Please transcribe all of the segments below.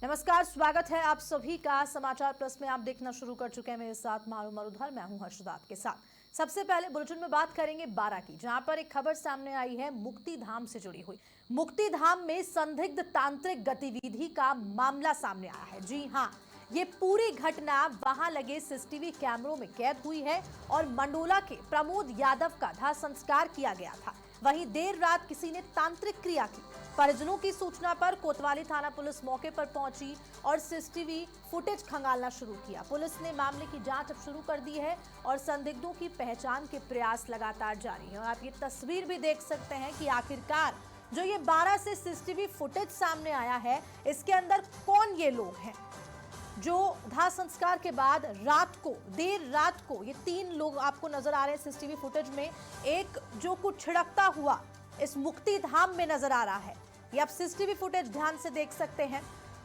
नमस्कार, स्वागत है आप सभी का समाचार प्लस में। आप देखना शुरू कर चुके हैं मेरे साथ मारू मरुधर। मैं हूं हर्षदा आपके साथ। सबसे पहले बुलेटिन में बात करेंगे 12 की, जहां पर एक खबर सामने आई है मुक्ति धाम से जुड़ी हुई। मुक्ति धाम में संदिग्ध तांत्रिक गतिविधि का मामला सामने आया है। जी हां, ये पूरी घटना वहां लगे सीसीटीवी कैमरों में कैद हुई है और मंडोला के प्रमोद यादव का दाह संस्कार किया गया था। वहीं देर रात किसी ने तांत्रिक क्रिया की। परिजनों की सूचना पर कोतवाली थाना पुलिस मौके पर पहुंची और सीसीटीवी फुटेज खंगालना शुरू किया। पुलिस ने मामले की जांच अब शुरू कर दी है और संदिग्धों की पहचान के प्रयास लगातार जारी है। और आप ये तस्वीर भी देख सकते हैं कि आखिरकार जो ये 12 से सीसीटीवी फुटेज सामने आया है, इसके अंदर कौन ये लोग हैं जो दाह संस्कार के बाद देर रात को ये 3 लोग आपको नजर आ रहे हैं सीसीटीवी फुटेज में। एक जो कुछ छिड़कता हुआ इस मुक्ति धाम में नजर आ रहा है, ये आप सीसीटीवी फुटेज ध्यान से देख सकते हैं।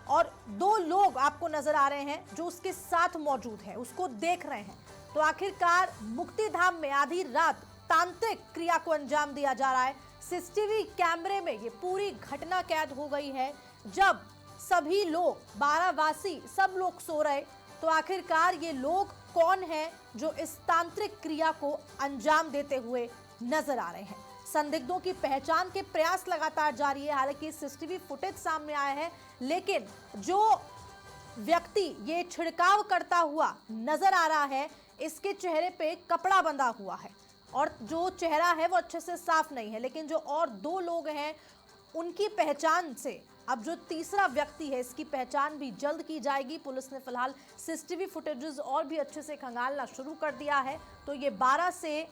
और 2 लोग आपको नजर आ रहे हैं जो उसके साथ मौजूद है, उसको देख रहे हैं। तो आखिरकार मुक्ति धाम में आधी रात तांत्रिक क्रिया को अंजाम दिया जा रहा है। सीसीटीवी कैमरे में ये पूरी घटना कैद हो गई है। जब सभी लोग 12 वासी सब लोग सो रहे, तो आखिरकार ये लोग कौन हैं जो इस तांत्रिक क्रिया को अंजाम देते हुए नजर आ रहे हैं। संदिग्धों की पहचान के प्रयास लगातार जारी है। हालांकि सीसीटीवी फुटेज सामने आया है, लेकिन जो व्यक्ति ये छिड़काव करता हुआ नजर आ रहा है, इसके चेहरे पे कपड़ा बंधा हुआ है और जो चेहरा है वो अच्छे से साफ नहीं है। लेकिन जो और 2 लोग हैं, उनकी पहचान से अब जो तीसरा व्यक्ति है, इसकी पहचान भी जल्द की जाएगी। पुलिस ने फिलहाल सीसीटीवी फुटेजेस और भी अच्छे से खंगालना शुरू कर दिया है। तो ये 12 से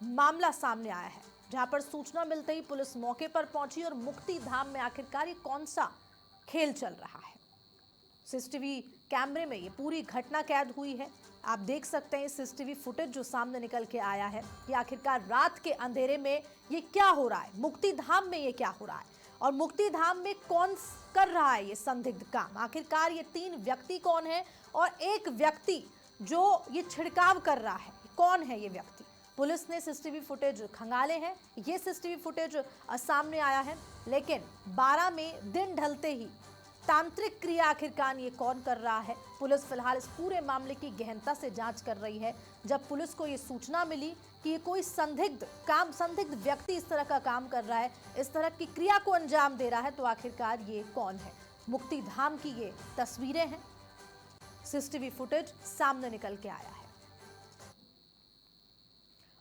मामला सामने आया है, जहां पर सूचना मिलते ही पुलिस मौके पर पहुंची और मुक्ति धाम में आखिरकार ये कौन सा खेल चल रहा है। सीसीटीवी कैमरे में ये पूरी घटना कैद हुई है। आप देख सकते हैं सीसीटीवी फुटेज जो सामने निकल के आया है कि आखिरकार रात के अंधेरे में ये क्या हो रहा है, मुक्ति धाम में ये क्या हो रहा है और मुक्ति धाम में कौन कर रहा है ये संदिग्ध काम। आखिरकार ये 3 व्यक्ति कौन है और एक व्यक्ति जो ये छिड़काव कर रहा है, कौन है ये व्यक्ति। पुलिस ने सीसीटीवी फुटेज खंगाले हैं। ये सीसीटीवी फुटेज सामने आया है, लेकिन 12 में दिन ढलते ही तांत्रिक क्रिया आखिरकार ये कौन कर रहा है। पुलिस फिलहाल इस पूरे मामले की गहनता से जांच कर रही है। जब पुलिस को ये सूचना मिली कि ये कोई संदिग्ध व्यक्ति इस तरह का काम कर रहा है, इस तरह की क्रिया को अंजाम दे रहा है, तो आखिरकार ये कौन है। मुक्ति धाम की ये तस्वीरें हैं, सीसीटीवी फुटेज सामने निकल के आया है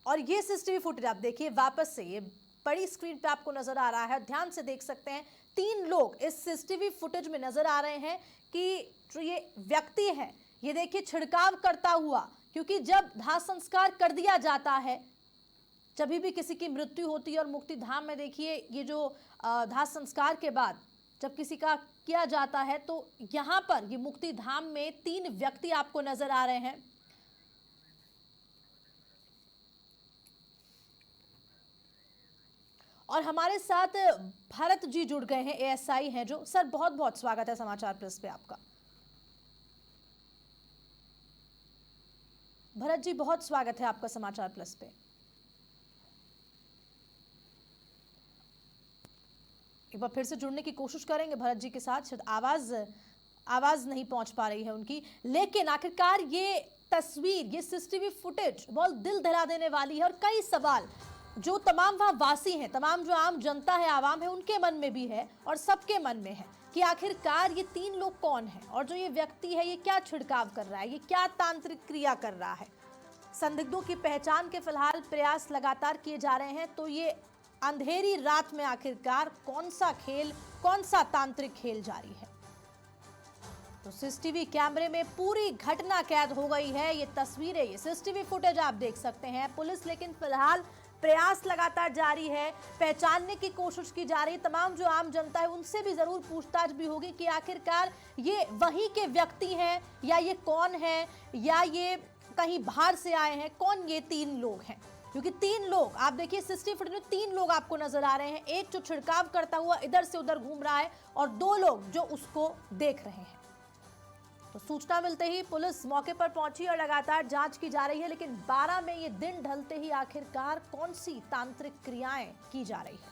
और ये सीसीटीवी फुटेज आप देखिए वापस से, ये बड़ी स्क्रीन पे आपको नजर आ रहा है। ध्यान से देख सकते हैं 3 लोग इस सीसीटीवी फुटेज में नजर आ रहे हैं कि जो ये व्यक्ति है, ये देखिए छिड़काव करता हुआ, क्योंकि जब दाह संस्कार कर दिया जाता है, जब भी किसी की मृत्यु होती है और मुक्ति धाम में देखिए ये जो दाह संस्कार के बाद जब किसी का किया जाता है, तो यहाँ पर ये मुक्ति धाम में 3 व्यक्ति आपको नजर आ रहे हैं। और हमारे साथ भरत जी जुड़ गए हैं, एएसआई हैं जो। सर, बहुत बहुत स्वागत है समाचार प्लस पे आपका। भरत जी, बहुत स्वागत है आपका समाचार प्लस पे। एक बार फिर से जुड़ने की कोशिश करेंगे भरत जी के साथ, शायद आवाज नहीं पहुंच पा रही है उनकी। लेकिन आखिरकार ये तस्वीर, ये सीसीटीवी फुटेज बहुत दिल दहला देने वाली है और कई सवाल जो तमाम वहां वासी हैं, तमाम जो आम जनता है, आवाम है, उनके मन में भी है और सबके मन में है कि आखिरकार ये 3 लोग कौन हैं और जो ये व्यक्ति है ये क्या छिड़काव कर रहा है, ये क्या तांत्रिक क्रिया कर रहा है। संदिग्धों की पहचान के फिलहाल प्रयास लगातार किए जा रहे हैं। तो ये अंधेरी रात में आखिरकार कौन सा तांत्रिक खेल जारी है। तो सीसीटीवी कैमरे में पूरी घटना कैद हो गई है। ये तस्वीरें, ये सीसीटीवी फुटेज आप देख सकते हैं। पुलिस लेकिन फिलहाल प्रयास लगातार जारी है, पहचानने की कोशिश की जा रही। तमाम जो आम जनता है उनसे भी जरूर पूछताछ भी होगी कि आखिरकार ये वही के व्यक्ति हैं या ये कौन है, या ये कहीं बाहर से आए हैं, कौन ये 3 लोग हैं। क्योंकि 3 लोग आप देखिए सीसीटीवी फुटेज में 3 लोग आपको नजर आ रहे हैं। एक जो छिड़काव करता हुआ इधर से उधर घूम रहा है और 2 लोग जो उसको देख रहे हैं। तो सूचना मिलते ही पुलिस मौके पर पहुंची और लगातार जांच की जा रही है। लेकिन 12 में ये दिन ढलते ही आखिरकार कौन सी तांत्रिक क्रियाएं की जा रही है।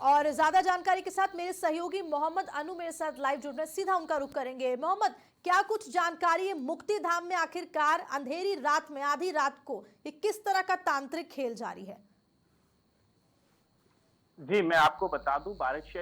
और ज्यादा जानकारी के साथ मेरे सहयोगी मोहम्मद अनु मेरे साथ लाइव जुड़ रहे हैं, सीधा उनका रुख करेंगे। मोहम्मद, क्या कुछ जानकारी है मुक्ति धाम में आखिरकार अंधेरी रात में, आधी रात को, ये किस तरह का तांत्रिक खेल जारी है? जी, मैं आपको बता दूं, बारिश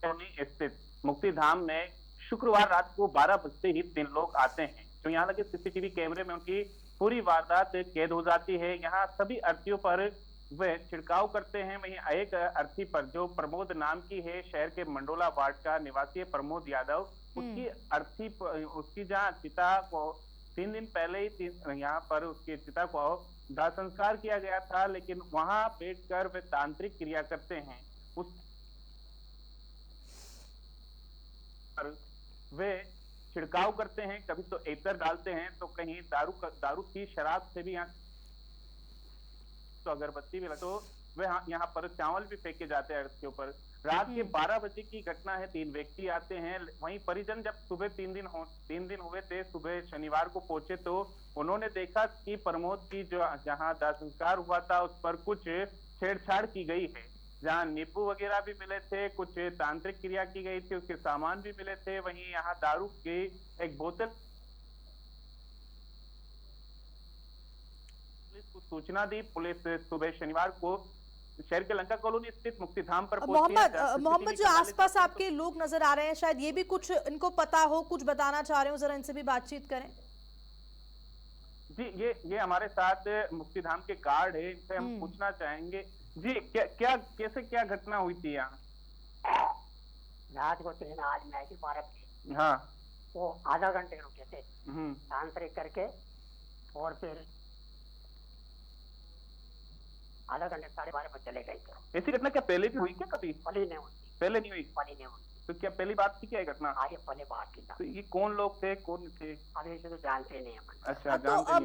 स्थित मुक्ति धाम में शुक्रवार रात को 12 बजते ही 3 लोग आते हैं। जो यहाँ लगे सीसीटीवी कैमरे में उनकी पूरी वारदात कैद हो जाती है। यहाँ सभी अर्थियों पर वे छिड़काव करते हैं। वहीं एक अर्थी पर, जो प्रमोद नाम की है, शहर के मंडोला वार्ड का निवासी है प्रमोद यादव, उसकी अर्थी, उसकी जहाँ चिता को 3 दिन पहले ही यहाँ पर उसकी चिता को दाह संस्कार किया गया था, लेकिन वहां बैठकर वे तांत्रिक क्रिया करते हैं। उस पर वे छिड़काव करते हैं, कभी तो एतर डालते हैं, तो कहीं दारू की शराब से भी यहाँ तो अगरबत्ती भी तो वे यहाँ पर चावल भी फेंके जाते हैं इसके ऊपर। रात के 12 बजे की घटना है, 3 व्यक्ति आते हैं। वहीं परिजन जब सुबह 3 दिन हुए थे, सुबह शनिवार को पहुंचे तो उन्होंने देखा कि प्रमोद की जो जहां दाह संस्कार हुआ था उस पर कुछ छेड़छाड़ की गई है। जहां नींबू वगैरह भी मिले थे, कुछ तांत्रिक क्रिया की गई थी, उसके सामान भी मिले थे। वहीं यहाँ दारू की एक बोतल को सूचना दी। पुलिस सुबह शनिवार को शहर के लंका कॉलोनी स्थित मुक्ति धाम पर मोहम्मद, जो आसपास आपके लोग नजर आ रहे हैं, शायद ये भी कुछ इनको पता हो, कुछ बताना चाह रहे हो, जरा इनसे भी बातचीत करें। जी, ये हमारे साथ मुक्ति धाम के गार्ड है, इनसे हम पूछना चाहेंगे। जी, कैसे घटना हुई थी यहाँ? रात को 3 आज मैच 12 बजे। हाँ, वो आधा घंटे रुके थे तांत्रिक करके, और फिर आधा घंटे 12:30 बजे चले गए थे। ऐसी घटना क्या पहले भी हुई क्या कभी? पहले नहीं हुई। पहले नहीं हुई? पहले नहीं हुई। तो क्या पहली बात थी क्या घटना? हाँ, ये पहले बात की। तो ये कौन लोग थे, कौन थे? अभी इसे तो जानते नहीं हम। अच्छा, तो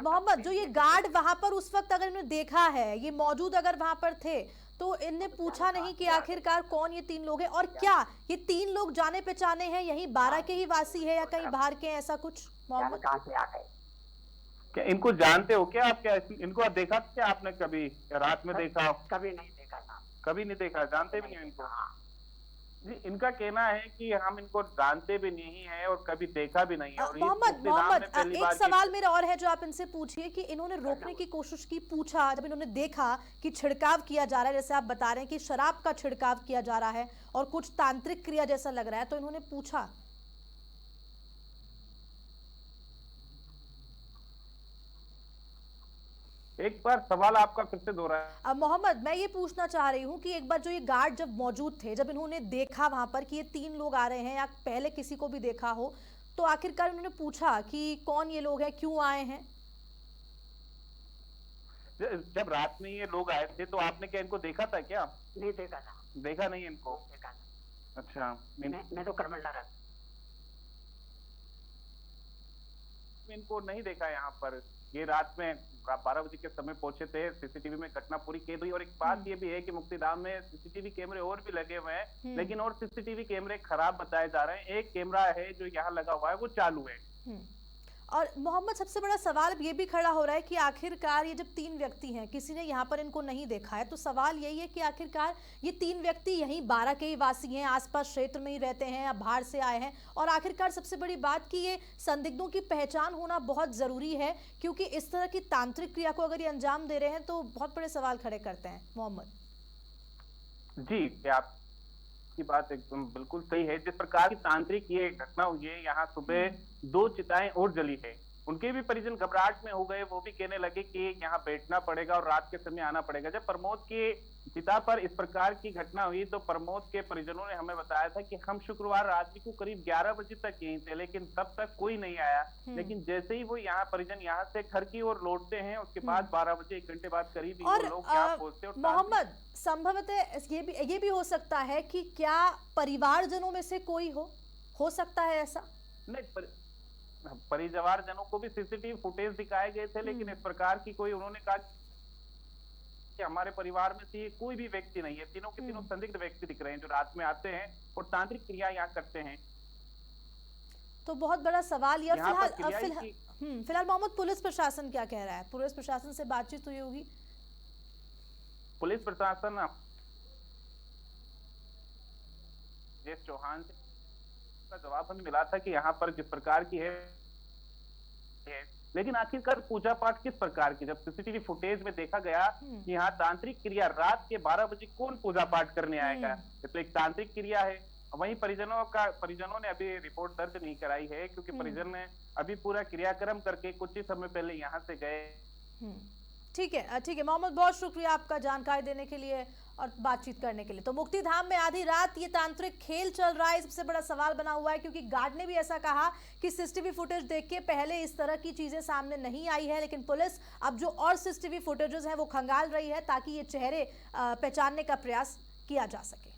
मोहम्मद, जो ये गार्ड वहां पर उस वक्त अगर इन्होंने देखा है, ये मौजूद अगर वहां पर थे, तो इनने पूछा नहीं कि आखिरकार कौन ये 3 लोग हैं, और क्या ये 3 लोग जाने पहचाने हैं, यही 12 के ही वासी है या कहीं बाहर के, ऐसा कुछ? मोहम्मद, कहाँ से आ गए? क्या इनको जानते हो क्या आप? क्या इनको देखा क्या आपने कभी? रात में देखा? कभी नहीं देखा था। कभी नहीं देखा, जानते भी नहीं इनको? जी, इनका कहना है कि हम इनको जानते भी नहीं है और कभी देखा भी नहीं है। और मोहम्मद, एक सवाल मेरा और है जो आप इनसे पूछिए कि इन्होंने रोकने की कोशिश की, पूछा, जब इन्होंने देखा कि छिड़काव किया जा रहा है, जैसे आप बता रहे हैं कि शराब का छिड़काव किया जा रहा है और कुछ तांत्रिक क्रिया जैसा लग रहा है, तो इन्होंने पूछा? एक बार सवाल आपका फिर से दोहराएं। अब मोहम्मद, मैं ये पूछना चाह रही हूँ कि एक बार जो ये गार्ड जब मौजूद थे, जब इन्होंने देखा वहां पर कि ये 3 लोग आ रहे हैं, या पहले किसी को भी देखा हो, तो आखिरकार उन्होंने पूछा कि कौन ये लोग हैं, क्यों आए हैं? जब रात में ये लोग आए थे तो आपने क्या इनको देखा था क्या? नहीं देखा था। देखा नहीं इनको? देखा था। अच्छा, मैं तो करमंडला रहा, इनको नहीं देखा यहाँ पर। ये रात में 12 बजे के समय पहुंचे थे, सीसीटीवी में घटना पूरी कैद हुई। और एक बात ये भी है कि मुक्तिधाम में सीसीटीवी कैमरे और भी लगे हुए हैं, लेकिन और सीसीटीवी कैमरे खराब बताए जा रहे हैं। एक कैमरा है जो यहाँ लगा हुआ है, वो चालू है। और मोहम्मद, सबसे बड़ा सवाल ये भी खड़ा हो रहा है कि आखिरकार ये जब 3 व्यक्ति हैं, किसी ने यहाँ पर इनको नहीं देखा है, तो सवाल यही है कि आखिरकार ये 3 व्यक्ति यहीं 12 के ही वासी हैं, आसपास क्षेत्र में ही रहते हैं या बाहर से आए हैं? और आखिरकार सबसे बड़ी बात कि ये संदिग्धों की पहचान होना बहुत जरूरी है, क्योंकि इस तरह की तांत्रिक क्रिया को अगर ये अंजाम दे रहे हैं तो बहुत बड़े सवाल खड़े करते हैं। मोहम्मद जी, आपकी बात एकदम बिल्कुल सही है। जिस प्रकार की तांत्रिक ये घटना हुई है, यहाँ सुबह 2 चिताएं और जली है। उनके भी परिजन घबराहट में हो गए, वो भी कहने लगे कि यहाँ बैठना पड़ेगा और रात के समय आना पड़ेगा। जब प्रमोद की चिता पर इस प्रकार की घटना हुई तो प्रमोद के परिजनों ने हमें बताया था कि हम शुक्रवार रात्रि को करीब 11 बजे तक यहीं थे, लेकिन तब तक कोई नहीं आया। लेकिन जैसे ही वो यहाँ परिजन यहाँ से घर की ओर लौटते हैं, उसके बाद 12 बजे 1 घंटे बाद करीब वो लोग यहाँ पहुंचते हैं। मोहम्मद, संभवतः ये भी हो सकता है कि क्या परिवारजनों में से कोई हो सकता है ऐसा? नहीं, परिवारजनों को भी सीसीटीवी फुटेज दिखाए गए थे, लेकिन इस प्रकार की कोई, उन्होंने कहा कि हमारे परिवार में से कोई भी व्यक्ति नहीं है। तीनों के तीनों संदिग्ध व्यक्ति दिख रहे हैं जो रात में आते हैं और तांत्रिक क्रिया यहाँ करते हैं। तो बहुत बड़ा सवाल ये। फिलहाल मोहम्मद, पुलिस प्रशासन क्या कह रहा है? पुलिस प्रशासन से बातचीत हुई होगी? पुलिस प्रशासन राजेश चौहान से का जवाब हमें मिला था कि यहाँ पर जिस प्रकार की है, लेकिन आखिरकार पूजा पाठ किस प्रकार की, जब सीसीटीवी फुटेज में देखा गया कि यहाँ तांत्रिक क्रिया रात के 12 बजे कौन पूजा पाठ करने आएगा, ये तो एक तांत्रिक क्रिया है। वहीं परिजनों ने अभी रिपोर्ट दर्ज नहीं कराई है, क्योंकि परिजन ने अभी पूरा क्रियाक्रम करके कुछ ही समय पहले यहाँ से गए। ठीक है मोहम्मद, बहुत शुक्रिया आपका जानकारी देने के लिए और बातचीत करने के लिए। तो मुक्ति धाम में आधी रात ये तांत्रिक खेल चल रहा है, सबसे बड़ा सवाल बना हुआ है, क्योंकि गार्ड ने भी ऐसा कहा कि सीसीटीवी फुटेज देख के पहले इस तरह की चीजें सामने नहीं आई है, लेकिन पुलिस अब जो और सीसीटीवी फुटेजेस हैं वो खंगाल रही है ताकि ये चेहरे पहचानने का प्रयास किया जा सके।